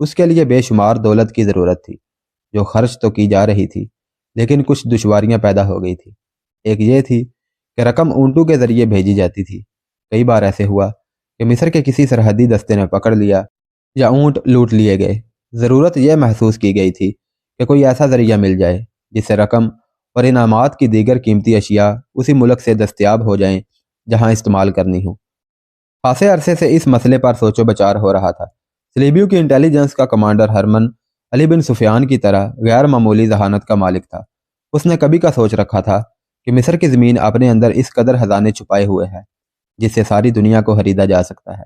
اس کے لیے بے شمار دولت کی ضرورت تھی جو خرچ تو کی جا رہی تھی، لیکن کچھ دشواریاں پیدا ہو گئی تھی۔ ایک یہ تھی کہ رقم اونٹوں کے ذریعے بھیجی جاتی تھی۔ کئی بار ایسے ہوا کہ مصر کے کسی سرحدی دستے نے پکڑ لیا یا اونٹ لوٹ لیے گئے۔ ضرورت یہ محسوس کی گئی تھی کہ کوئی ایسا ذریعہ مل جائے جس سے رقم اور انعامات کی دیگر قیمتی اشیاء اسی ملک سے دستیاب ہو جائیں جہاں استعمال کرنی ہوں۔ خاصے عرصے سے اس مسئلے پر سوچ و بچار ہو رہا تھا۔ صلیبیوں کی انٹیلیجنس کا کمانڈر ہرمن علی بن سفیان کی طرح غیر معمولی ذہانت کا مالک تھا۔ اس نے کبھی کا سوچ رکھا تھا کہ مصر کی زمین اپنے اندر اس قدر خزانے چھپائے ہوئے ہے جس سے ساری دنیا کو خریدا جا سکتا ہے،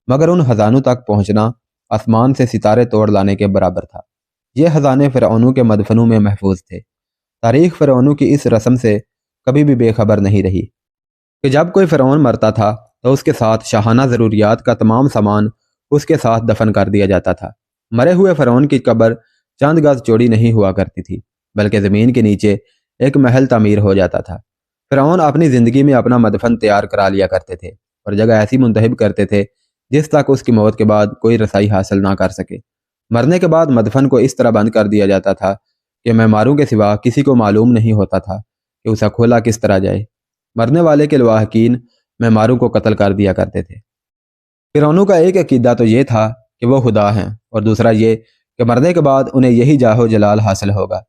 مگر ان خزانوں تک پہنچنا آسمان سے ستارے توڑ لانے کے برابر تھا۔ یہ خزانے فرعونوں کے مدفنوں میں محفوظ تھے۔ تاریخ فرعونوں کی اس رسم سے کبھی بھی بے خبر نہیں رہی کہ جب کوئی فرعون مرتا تھا تو اس کے ساتھ شاہانہ ضروریات کا تمام سامان اس کے ساتھ دفن کر دیا جاتا تھا۔ مرے ہوئے فرعون کی قبر چند گز چوڑی نہیں ہوا کرتی تھی، بلکہ زمین کے نیچے ایک محل تعمیر ہو جاتا تھا۔ فرعون اپنی زندگی میں اپنا مدفن تیار کرا لیا کرتے تھے اور جگہ ایسی منتخب کرتے تھے جس تک اس کی موت کے بعد کوئی رسائی حاصل نہ کر سکے۔ مرنے کے بعد مدفن کو اس طرح بند کر دیا جاتا تھا کہ معماروں کے سوا کسی کو معلوم نہیں ہوتا تھا کہ اسے کھولا کس طرح جائے۔ مرنے والے کے لواحقین معماروں کو قتل کر دیا کرتے تھے۔ فرعونوں کا ایک عقیدہ تو یہ تھا کہ وہ خدا ہیں، اور دوسرا یہ کہ مرنے کے بعد انہیں یہی جاہ و جلال حاصل ہوگا۔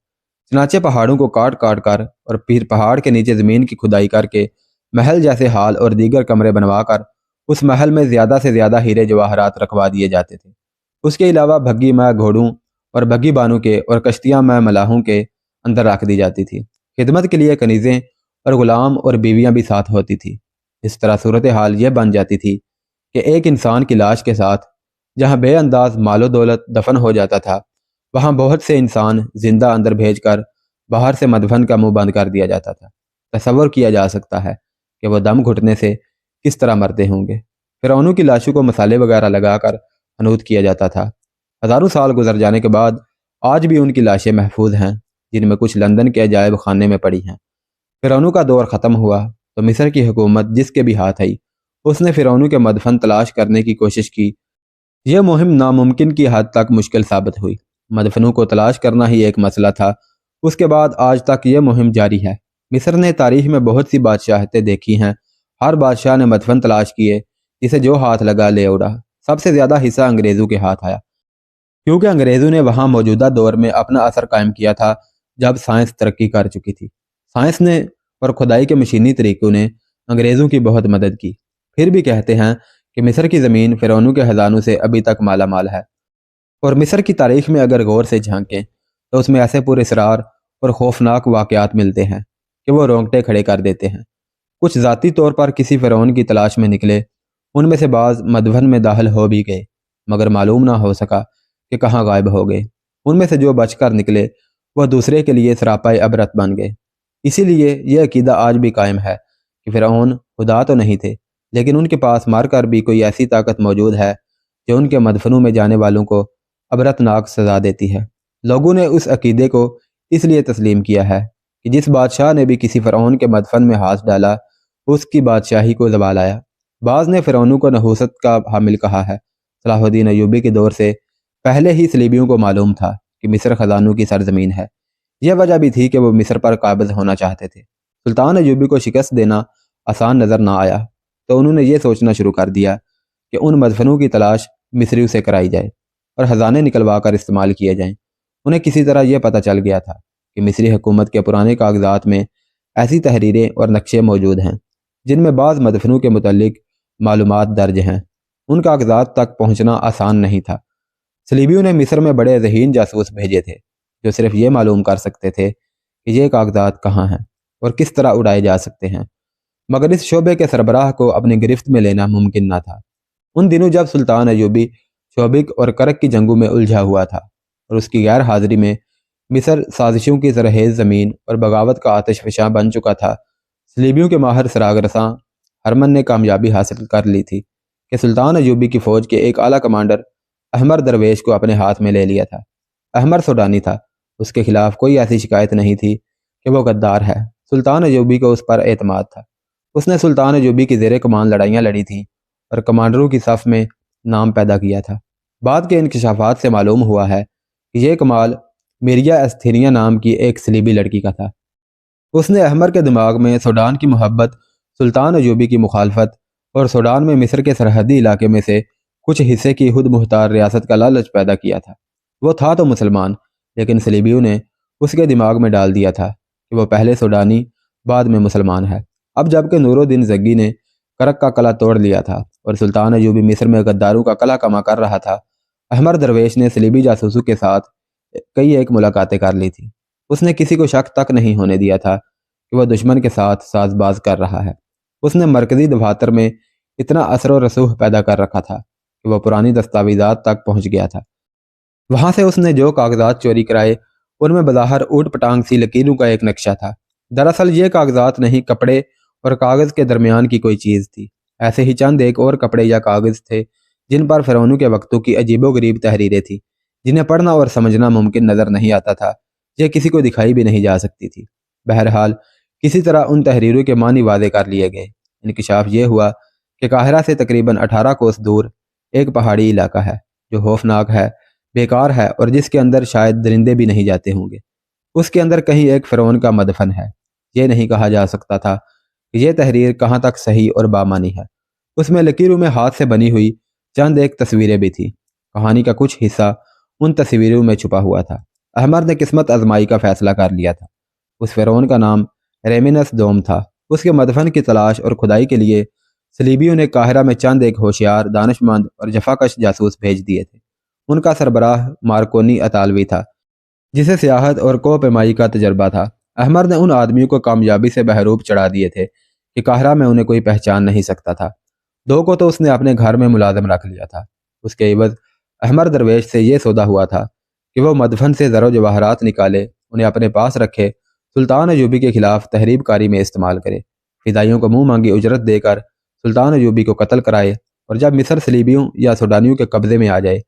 چنانچہ پہاڑوں کو کاٹ کاٹ کر اور پھر پہاڑ کے نیچے زمین کی کھدائی کر کے محل جیسے حال اور دیگر کمرے بنوا کر اس محل میں زیادہ سے زیادہ ہیرے جواہرات رکھوا دیے جاتے تھے۔ اس کے علاوہ بھگی میں گھوڑوں اور بھگی بانوں کے اور کشتیاں میں ملاحوں کے اندر رکھ دی جاتی تھی۔ خدمت کے لیے کنیزیں اور غلام اور بیویاں بھی ساتھ ہوتی تھی۔ اس طرح صورتحال یہ بن جاتی تھی کہ ایک انسان کی لاش کے ساتھ جہاں بے انداز مال و دولت دفن ہو جاتا تھا، وہاں بہت سے انسان زندہ اندر بھیج کر باہر سے مدفن کا منہ بند کر دیا جاتا تھا۔ تصور کیا جا سکتا ہے کہ وہ دم گھٹنے سے کس طرح مرتے ہوں گے۔ فرعونوں کی لاشوں کو مسالے وغیرہ لگا کر حنوط کیا جاتا تھا۔ ہزاروں سال گزر جانے کے بعد آج بھی ان کی لاشیں محفوظ ہیں، جن میں کچھ لندن کے عجائب خانے میں پڑی ہیں۔ فرعونوں کا دور ختم ہوا تو مصر کی حکومت جس کے بھی ہاتھ آئی، اس نے فرعونوں کے مدفن تلاش کرنے کی کوشش کی۔ یہ مہم ناممکن کی حد تک مشکل ثابت ہوئی۔ مدفنوں کو تلاش کرنا ہی ایک مسئلہ تھا۔ اس کے بعد آج تک یہ مہم جاری ہے۔ مصر نے تاریخ میں بہت سی بادشاہتیں دیکھی ہیں۔ ہر بادشاہ نے مدفن تلاش کیے، جسے جو ہاتھ لگا لے اڑا۔ سب سے زیادہ حصہ انگریزوں کے ہاتھ آیا، کیونکہ انگریزوں نے وہاں موجودہ دور میں اپنا اثر قائم کیا تھا جب سائنس ترقی کر چکی تھی۔ سائنس نے اور کھدائی کے مشینی طریقوں نے انگریزوں کی بہت مدد کی۔ پھر بھی کہتے ہیں کہ مصر کی زمین فرعونوں کے خزانوں سے ابھی تک مالا مال ہے، اور مصر کی تاریخ میں اگر غور سے جھانکیں تو اس میں ایسے پر اسرار اور خوفناک واقعات ملتے ہیں کہ وہ رونگٹے کھڑے کر دیتے ہیں۔ کچھ ذاتی طور پر کسی فرعون کی تلاش میں نکلے، ان میں سے بعض مدفن میں داخل ہو بھی گئے، مگر معلوم نہ ہو سکا کہ کہاں غائب ہو گئے۔ ان میں سے جو بچ کر نکلے وہ دوسرے کے لیے سراپائے عبرت بن گئے۔ اسی لیے یہ عقیدہ آج بھی قائم ہے کہ فرعون خدا تو نہیں تھے، لیکن ان کے پاس مار کر بھی کوئی ایسی طاقت موجود ہے جو ان کے مدفنوں میں جانے والوں کو عبرتناک سزا دیتی ہے۔ لوگوں نے اس عقیدے کو اس لیے تسلیم کیا ہے کہ جس بادشاہ نے بھی کسی فرعون کے مدفن میں ہاتھ ڈالا، اس کی بادشاہی کو زوال آیا۔ بعض نے فرعونوں کو نحوست کا حامل کہا ہے۔ صلاح الدین ایوبی کے دور سے پہلے ہی صلیبیوں کو معلوم تھا کہ مصر خزانوں کی سرزمین ہے۔ یہ وجہ بھی تھی کہ وہ مصر پر قابض ہونا چاہتے تھے۔ سلطان ایوبی کو شکست دینا آسان نظر نہ آیا، تو انہوں نے یہ سوچنا شروع کر دیا کہ ان مدفنوں کی تلاش مصریوں سے کرائی جائے اور خزانے نکلوا کر استعمال کیے جائیں۔ انہیں کسی طرح یہ پتہ چل گیا تھا کہ مصری حکومت کے پرانے کاغذات میں ایسی تحریریں اور نقشے موجود ہیں جن میں بعض مدفنوں کے متعلق معلومات درج ہیں۔ ان کاغذات تک پہنچنا آسان نہیں تھا۔ صلیبیوں نے مصر میں بڑے ذہین جاسوس بھیجے تھے جو صرف یہ معلوم کر سکتے تھے کہ یہ کاغذات کہاں ہیں اور کس طرح اڑائے جا سکتے ہیں، مگر اس شعبے کے سربراہ کو اپنی گرفت میں لینا ممکن نہ تھا۔ ان دنوں جب سلطان ایوبی شوبک اور کرک کی جنگوں میں الجھا ہوا تھا اور اس کی غیر حاضری میں مصر سازشوں کی زرخیز زمین اور بغاوت کا آتش فشاں بن چکا تھا، صلیبیوں کے ماہر سراغ رساں ہرمن نے کامیابی حاصل کر لی تھی کہ سلطان ایوبی کی فوج کے ایک اعلیٰ کمانڈر احمر درویش کو اپنے ہاتھ میں لے لیا تھا۔ احمر سوڈانی تھا، اس کے خلاف کوئی ایسی شکایت نہیں تھی کہ وہ غدار ہے۔ سلطان ایوبی کو اس پر اعتماد تھا۔ اس نے سلطان ایوبی کی زیر کمان لڑائیاں لڑی تھیں اور کمانڈروں کی صف میں نام پیدا کیا تھا۔ بعد کے انکشافات سے معلوم ہوا ہے کہ یہ کمال میریا استھینیا نام کی ایک صلیبی لڑکی کا تھا۔ اس نے احمر کے دماغ میں سوڈان کی محبت، سلطان ایوبی کی مخالفت اور سوڈان میں مصر کے سرحدی علاقے میں سے کچھ حصے کی خود مختار ریاست کا لالچ پیدا کیا تھا۔ وہ تھا تو مسلمان، لیکن صلیبیوں نے اس کے دماغ میں ڈال دیا تھا کہ وہ پہلے سوڈانی بعد میں مسلمان ہے۔ اب جب کہ نور الدین زگی نے کرک کا قلعہ توڑ لیا تھا اور سلطان ایوبی مصر میں غداروں کا قلعہ کما کر رہا تھا، احمر درویش نے صلیبی جاسوسوں کے ساتھ کئی ایک ملاقاتیں کر لی تھیں۔ اس نے کسی کو شک تک نہیں ہونے دیا تھا کہ وہ دشمن کے ساتھ ساز باز کر رہا ہے۔ اس نے مرکزی دفاتر میں اتنا اثر و رسوخ پیدا کر رکھا تھا کہ وہ پرانی دستاویزات تک پہنچ گیا تھا۔ وہاں سے اس نے جو کاغذات چوری کرائے ان میں بظاہر اوٹ پٹانگ سی لکیروں کا ایک نقشہ تھا۔ دراصل یہ کاغذات نہیں، کپڑے اور کاغذ کے درمیان کی کوئی چیز تھی۔ ایسے ہی چند ایک اور کپڑے یا کاغذ تھے جن پر فرعونوں کے وقتوں کی عجیب و غریب تحریریں تھیں، جنہیں پڑھنا اور سمجھنا ممکن نظر نہیں آتا تھا، یہ کسی کو دکھائی بھی نہیں جا سکتی تھی۔ بہرحال کسی طرح ان تحریروں کے معنی واضح کر لیے گئے۔ انکشاف یہ ہوا کہ قاہرہ سے تقریباً 18 کوس دور ایک پہاڑی علاقہ ہے جو خوفناک ہے، بیکار ہے اور جس کے اندر شاید درندے بھی نہیں جاتے ہوں گے۔ اس کے اندر کہیں ایک فرعون کا مدفن ہے۔ یہ نہیں کہا جا سکتا تھا کہ یہ تحریر کہاں تک صحیح اور بامانی ہے۔ اس میں لکیروں میں ہاتھ سے بنی ہوئی چند ایک تصویریں بھی تھیں۔ کہانی کا کچھ حصہ ان تصویروں میں چھپا ہوا تھا۔ احمد نے قسمت آزمائی کا فیصلہ کر لیا تھا۔ اس فرعون کا نام ریمینس دوم تھا۔ اس کے مدفن کی تلاش اور کھدائی کے لیے صلیبیوں نے قاہرہ میں چند ایک ہوشیار، دانش مند اور جفاکش جاسوس بھیج دیے تھے۔ ان کا سربراہ مارکونی اطالوی تھا، جسے سیاحت اور کوہ پیمائی کا تجربہ تھا۔ احمد نے ان آدمیوں کو کامیابی سے بحروب چڑھا دیے تھے کہ قاہرہ میں انہیں کوئی پہچان نہیں سکتا تھا۔ دو کو تو اس نے اپنے گھر میں ملازم رکھ لیا تھا۔ اس کے عوض احمد درویش سے یہ سودا ہوا تھا کہ وہ مدفن سے زر و جواہرات نکالے، انہیں اپنے پاس رکھے، سلطان ایوبی کے خلاف تحریب کاری میں استعمال کرے، فدائیوں کو منہ مانگی اجرت دے کر سلطان ایوبی کو قتل کرائے، اور جب مصر صلیبیوں یا سوڈانیوں کے قبضے میں آ جائے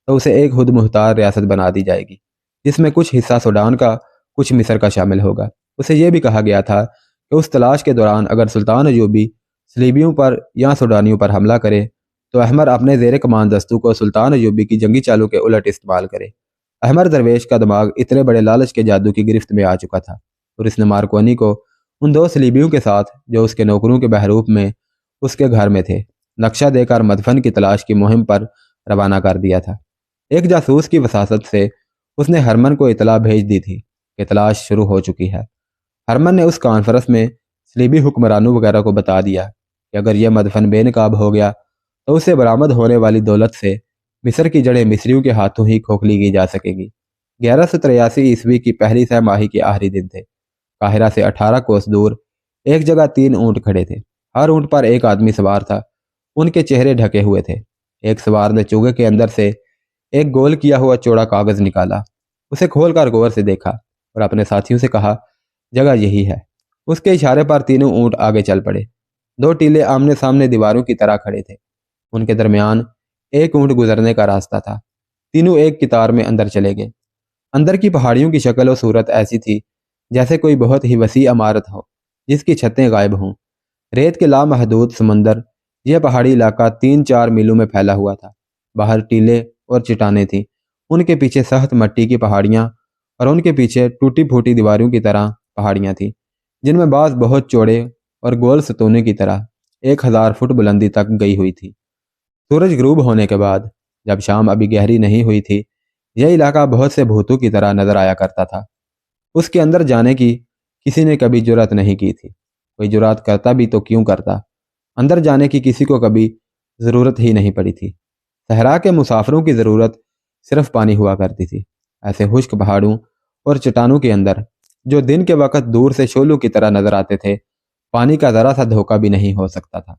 تو اسے ایک خود مختار ریاست بنا دی جائے گی، جس میں کچھ حصہ سوڈان کا، کچھ مصر کا شامل ہوگا۔ اسے یہ بھی کہا گیا تھا کہ اس تلاش کے دوران اگر سلطان ایوبی صلیبیوں پر یا سوڈانیوں پر حملہ کرے تو احمد اپنے زیر کمان دستوں کو سلطان ایوبی کی جنگی چالوں کے الٹ استعمال کرے۔ احمد درویش کا دماغ اتنے بڑے لالچ کے جادو کی گرفت میں آ چکا تھا، اور اس نے مارکونی کو ان دو صلیبیوں کے ساتھ جو اس کے نوکروں کے بحروپ میں اس کے گھر میں تھے نقشہ دے کر مدفن کی تلاش کی مہم پر روانہ کر دیا تھا۔ ایک جاسوس کی وساطت سے اس نے ہرمن کو اطلاع بھیج دی تھی کہ تلاش شروع ہو چکی ہے۔ ہرمن نے اس کانفرنس میں صلیبی حکمرانوں وغیرہ کو بتا دیا کہ اگر یہ مدفن بے نقاب ہو گیا تو اسے برآمد ہونے والی دولت سے مصر کی جڑیں مصریوں کے ہاتھوں ہی کھوکھلی کی جا سکے گی۔ 1183 عیسوی کی پہلی سہ ماہی کے آخری دن تھے۔ قاہرہ سے 18 کوس دور ایک جگہ 3 اونٹ کھڑے تھے۔ ہر اونٹ پر ایک آدمی سوار تھا۔ ان کے چہرے ڈھکے ہوئے تھے۔ ایک سوار نے چوگے کے اندر سے ایک گول کیا ہوا چوڑا کاغذ نکالا، اسے کھول کر غور سے دیکھا اور اپنے ساتھیوں سے کہا، جگہ یہی ہے۔ اس کے اشارے پر تینوں اونٹ آگے چل پڑے۔ 2 ٹیلے آمنے سامنے دیواروں کی طرح کھڑے تھے۔ ان کے درمیان ایک اونٹ گزرنے کا راستہ تھا۔ تینوں ایک قطار میں اندر چلے گئے۔ اندر کی پہاڑیوں کی شکل و صورت ایسی تھی جیسے کوئی بہت ہی وسیع عمارت ہو جس کی چھتیں غائب ہوں۔ ریت کے لامحدود سمندر، یہ پہاڑی علاقہ 3-4 میلوں میں پھیلا ہوا تھا۔ باہر ٹیلے اور چٹانیں تھیں، ان کے پیچھے سخت مٹی کی پہاڑیاں، اور ان کے پیچھے ٹوٹی پھوٹی دیواروں کی طرح پہاڑیاں تھیں جن میں بعض بہت چوڑے اور گول ستونے کی طرح 1000 فٹ بلندی تک گئی ہوئی تھی۔ سورج غروب ہونے کے بعد، جب شام ابھی گہری نہیں ہوئی تھی، یہ علاقہ بہت سے بھوتوں کی طرح نظر آیا کرتا تھا۔ اس کے اندر جانے کی کسی نے کبھی جرات نہیں کی تھی۔ کوئی جرات کرتا بھی تو کیوں کرتا؟ اندر جانے کی کسی کو کبھی ضرورت ہی نہیں پڑی تھی۔ صحرا کے مسافروں کی ضرورت صرف پانی ہوا کرتی تھی۔ ایسے خشک پہاڑوں اور چٹانوں کے اندر جو دن کے وقت دور سے شعلوں کی طرح نظر آتے تھے، پانی کا ذرا سا دھوکہ بھی نہیں ہو سکتا تھا۔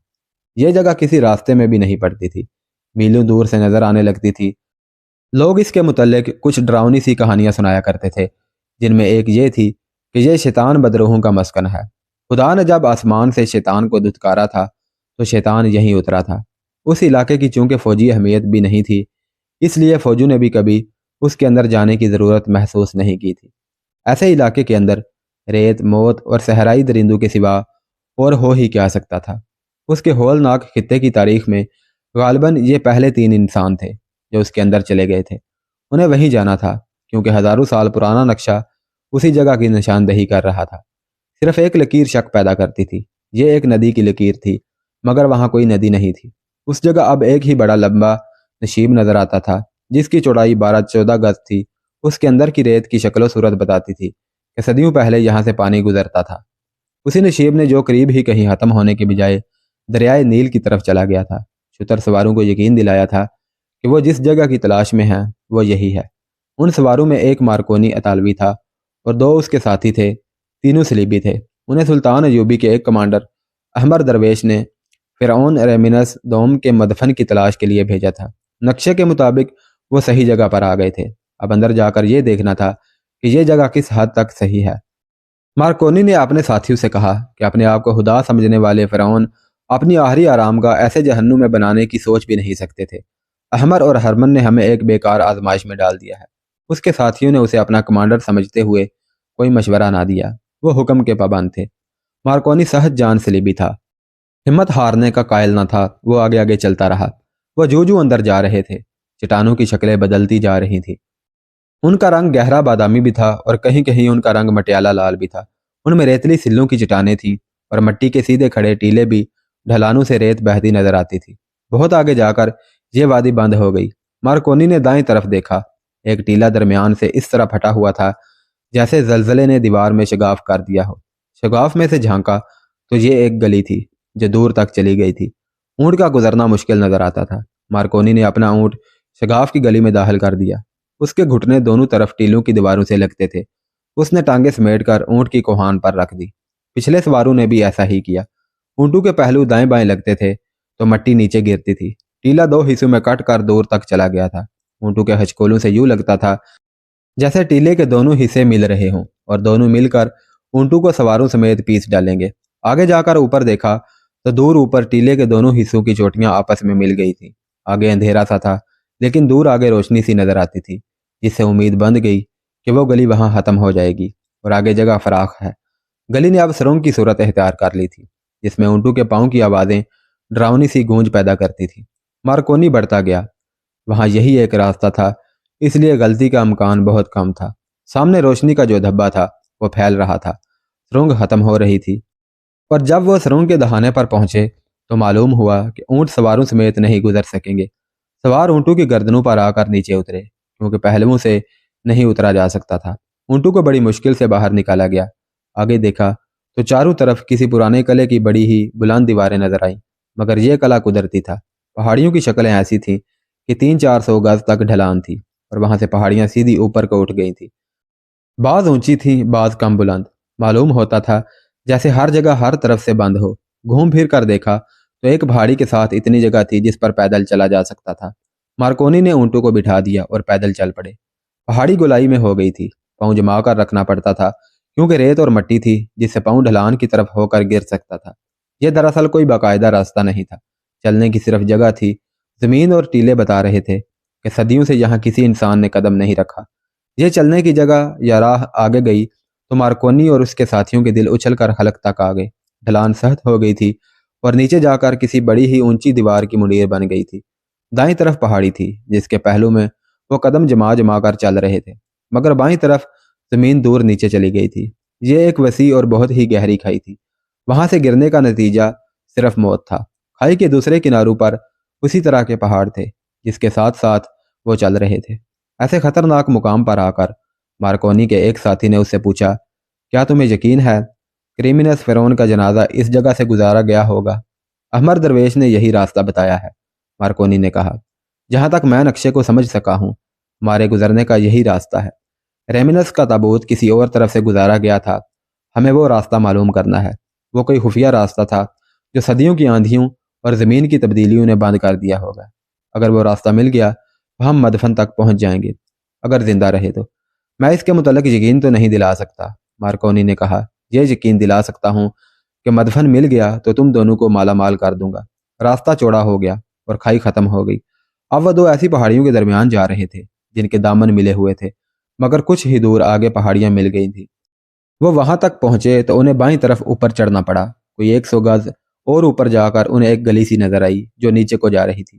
یہ جگہ کسی راستے میں بھی نہیں پڑتی تھی، میلوں دور سے نظر آنے لگتی تھی۔ لوگ اس کے متعلق کچھ ڈراؤنی سی کہانیاں سنایا کرتے تھے، جن میں ایک یہ تھی کہ یہ شیطان بدروحوں کا مسکن ہے۔ خدا نے جب آسمان سے شیطان کو دھتکارا تھا تو شیطان یہیں اترا تھا۔ اس علاقے کی چونکہ فوجی اہمیت بھی نہیں تھی، اس لیے فوجوں نے بھی کبھی اس کے اندر جانے کی ضرورت محسوس نہیں کی تھی۔ ایسے علاقے کے اندر ریت، موت اور صحرائی درندوں کے سوا اور ہو ہی کیا سکتا تھا۔ اس کے ہولناک خطے کی تاریخ میں غالباً یہ پہلے 3 انسان تھے جو اس کے اندر چلے گئے تھے۔ انہیں وہیں جانا تھا کیونکہ ہزاروں سال پرانا نقشہ اسی جگہ کی نشاندہی کر رہا تھا۔ صرف ایک لکیر شک پیدا کرتی تھی، یہ ایک ندی کی لکیر تھی، مگر وہاں کوئی ندی نہیں تھی۔ اس جگہ اب ایک ہی بڑا لمبا نشیب نظر آتا تھا جس کی چوڑائی 12-14 گز تھی۔ اس کے اندر کی ریت کی شکل و صورت بتاتی تھی کہ صدیوں پہلے یہاں سے پانی گزرتا تھا۔ اسی نشیب نے جو قریب ہی کہیں ختم ہونے کے بجائے دریائے نیل کی طرف چلا گیا تھا، شتر سواروں کو یقین دلایا تھا کہ وہ جس جگہ کی تلاش میں ہیں وہ یہی ہے۔ ان سواروں میں ایک مارکونی اطالوی تھا اور 2 اس کے ساتھی تھے، تینوں صلیبی تھے۔ انہیں سلطان ایوبی کے ایک کمانڈر احمر درویش نے فرعون ریمنس دوم کے مدفن کی تلاش کے لیے بھیجا تھا۔ نقشے کے مطابق وہ صحیح جگہ پر آ گئے تھے، اب اندر جا کر یہ دیکھنا تھا کہ یہ جگہ کس حد تک صحیح ہے۔ مارکونی نے اپنے ساتھیوں سے کہا کہ اپنے آپ کو خدا سمجھنے والے فرعون اپنی آخری آرام گاہ ایسے جہنم میں بنانے کی سوچ بھی نہیں سکتے تھے۔ احمر اور ہرمن نے ہمیں ایک بیکار آزمائش میں ڈال دیا ہے۔ اس کے ساتھیوں نے اسے اپنا کمانڈر سمجھتے ہوئے کوئی مشورہ نہ دیا، وہ حکم کے پابند تھے۔ مارکونی سہج جان صلیبی تھا، ہمت ہارنے کا قائل نہ تھا۔ وہ آگے آگے چلتا رہا، وہ جو اندر جا رہے تھے چٹانوں کی شکلیں بدلتی جا رہی تھیں۔ ان کا رنگ گہرا بادامی بھی تھا اور کہیں کہیں ان کا رنگ مٹیالہ لال بھی تھا۔ ان میں ریتلی سلوں کی چٹانیں تھیں اور مٹی کے سیدھے کھڑے ٹیلے بھی، ڈھلانوں سے ریت بہتی نظر آتی تھی۔ بہت آگے جا کر یہ وادی بند ہو گئی۔ مارکونی نے دائیں طرف دیکھا، ایک ٹیلہ درمیان سے اس طرح پھٹا ہوا تھا جیسے زلزلے نے دیوار میں شگاف کر دیا ہو۔ شگاف میں سے جھانکا تو یہ ایک گلی تھی جو دور تک چلی گئی تھی۔ اونٹ کا گزرنا مشکل نظر آتا تھا۔ مارکونی نے اپنا اونٹ شگاف کی گلی میں داخل کر دیا۔ اس کے گھٹنے دونوں طرف ٹیلوں کی دیواروں سے لگتے تھے۔ اس نے ٹانگیں سمیٹ کر اونٹ کی کوہان پر رکھ دی۔ پچھلے سواروں نے بھی ایسا ہی کیا۔ اونٹوں کے پہلو دائیں بائیں لگتے تھے تو مٹی نیچے گرتی تھی۔ ٹیلا 2 حصوں میں کٹ کر دور تک چلا گیا تھا۔ اونٹوں کے ہچکولوں سے یوں لگتا تھا جیسے ٹیلے کے دونوں حصے مل رہے ہوں اور دونوں مل کر اونٹوں کو سواروں سمیت پیس ڈالیں گے۔ آگے جا کر اوپر دیکھا تو دور اوپر ٹیلے کے دونوں حصوں کی چوٹیاں آپس میں مل گئی تھیں۔ آگے اندھیرا سا تھا لیکن دور آگے روشنی سی نظر آتی تھی، جس سے امید بند گئی کہ وہ گلی وہاں ختم ہو جائے گی اور آگے جگہ فراخ ہے۔ گلی نے اب سرنگ کی صورت اختیار کر لی تھی جس میں اونٹوں کے پاؤں کی آوازیں ڈراؤنی سی گونج پیدا کرتی تھی۔ مارکونی بڑھتا گیا، وہاں یہی ایک راستہ تھا، اس لیے غلطی کا امکان بہت کم تھا۔ سامنے روشنی کا جو دھبا تھا وہ پھیل رہا تھا، سرنگ ختم ہو رہی تھی۔ اور جب وہ سرنگ کے دہانے پر پہنچے تو معلوم ہوا کہ اونٹ سواروں سمیت نہیں گزر سکیں گے۔ سوار اونٹوں کی گردنوں پر آ کر نیچے اترے کیونکہ پہلوؤں سے نہیں اترا جا سکتا تھا۔ اونٹوں کو بڑی مشکل سے باہر نکالا گیا۔ آگے دیکھا تو چاروں طرف کسی پرانے قلعے کی بڑی ہی بلند دیواریں نظر آئیں، مگر یہ قلعہ قدرتی تھا۔ پہاڑیوں کی شکلیں ایسی تھیں کہ 300-400 گز تک ڈھلان تھی اور وہاں سے پہاڑیاں سیدھی اوپر کو اٹھ گئی تھیں۔ بعض اونچی تھیں، بعض کم بلند۔ معلوم ہوتا تھا جیسے ہر جگہ ہر طرف سے بند ہو۔ گھوم پھر کر دیکھا تو ایک پہاڑی کے ساتھ اتنی جگہ تھی جس پر پیدل چلا جا سکتا تھا۔ مارکونی نے اونٹوں کو بٹھا دیا اور پیدل چل پڑے۔ پہاڑی گولائی میں ہو گئی تھی، پاؤں جما کر رکھنا پڑتا تھا کیونکہ ریت اور مٹی تھی جس سے پاؤں ڈھلان کی طرف ہو کر گر سکتا تھا۔ یہ دراصل کوئی باقاعدہ راستہ نہیں تھا، چلنے کی صرف جگہ تھی۔ زمین اور ٹیلے بتا رہے تھے کہ صدیوں سے یہاں کسی انسان نے قدم نہیں رکھا۔ یہ چلنے کی جگہ یا راہ آگے گئی تو مارکونی اور اس کے ساتھیوں کے دل اچھل کر حلق تک آ گئے۔ ڈھلان سخت ہو گئی تھی اور نیچے جا کر کسی بڑی ہی اونچی دیوار کی منیر بن گئی تھی۔ دائیں طرف پہاڑی تھی جس کے پہلو میں وہ قدم جما جما کر چل رہے تھے، مگر بائیں طرف زمین دور نیچے چلی گئی تھی۔ یہ ایک وسیع اور بہت ہی گہری کھائی تھی، وہاں سے گرنے کا نتیجہ صرف موت تھا۔ کھائی کے دوسرے کناروں پر اسی طرح کے پہاڑ تھے جس کے ساتھ ساتھ وہ چل رہے تھے۔ ایسے خطرناک مقام پر آ کر مارکونی کے ایک ساتھی نے اس سے پوچھا، کیا تمہیں یقین ہے کریمنس فرعون کا جنازہ اس جگہ سے گزارا گیا ہوگا؟ احمر درویش نے یہی راستہ بتایا ہے، مارکونی نے کہا۔ جہاں تک میں نقشے کو سمجھ سکا ہوں ہمارے گزرنے کا یہی راستہ ہے۔ ریمنس کا تابوت کسی اور طرف سے گزارا گیا تھا، ہمیں وہ راستہ معلوم کرنا ہے۔ وہ کوئی خفیہ راستہ تھا جو صدیوں کی آندھیوں اور زمین کی تبدیلیوں نے بند کر دیا ہوگا۔ اگر وہ راستہ مل گیا تو ہم مدفن تک پہنچ جائیں گے، اگر زندہ رہے تو۔ میں اس کے متعلق یقین تو نہیں دلا سکتا، مارکونی نے کہا۔ یہ یقین دلا سکتا ہوں کہ مدفن مل گیا تو تم دونوں کو مالا مال کر دوں گا۔ راستہ چوڑا ہو گیا اور کھائی ختم ہو گئی۔ اب وہ 2 ایسی پہاڑیوں کے درمیان جا رہے تھے جن کے دامن ملے ہوئے تھے، مگر کچھ ہی دور آگے پہاڑیاں مل گئی تھیں۔ وہ وہاں تک پہنچے تو انہیں بائیں طرف اوپر چڑھنا پڑا۔ کوئی 100 گز اور اوپر جا کر انہیں ایک گلی سی نظر آئی جو نیچے کو جا رہی تھی۔